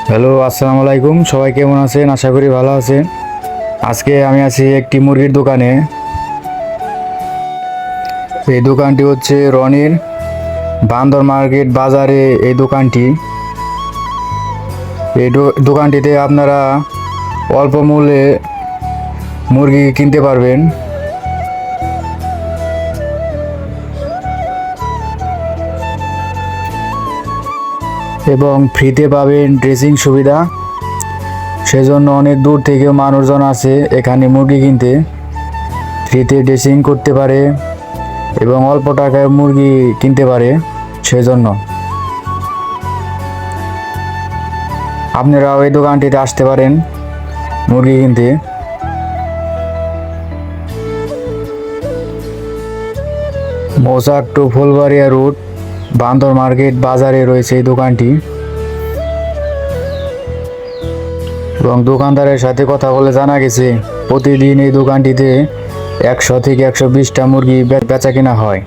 Hello, আসসালামু আলাইকুম। সবাই কেমন আছেন? আশা করি ভালো আছেন। আজকে আমি আছি একটি মুরগির দোকানে। এই দোকানটি হচ্ছে রনির বান্দর মার্কেট বাজারে। এই দোকানটি এই দোকানটিতে আপনারা অল্প মূল্যে মুরগি কিনতে পারবেন এবং ফ্রিতে পাবেন ড্রেসিং সুবিধা। সেজন্য অনেক দূর থেকে মানুষজন আসে এখানে মুরগি কিনতে। ফ্রিতে ড্রেসিং করতে পারে এবং অল্প টাকায় মুরগি কিনতে পারে। সেজন্য আপনারাও এই দোকানটিতে আসতে পারেন মুরগি কিনতে। মৌচাক টু ফুলবাড়িয়া রুট বান্দর মার্কেট বাজারে রয়েছে এই দোকানটি। এবং দোকানদারের সাথে কথা বলে জানা গেছে প্রতিদিন এই দোকানটিতে 100 থেকে 120টা মুরগি বেচা কেনা হয়।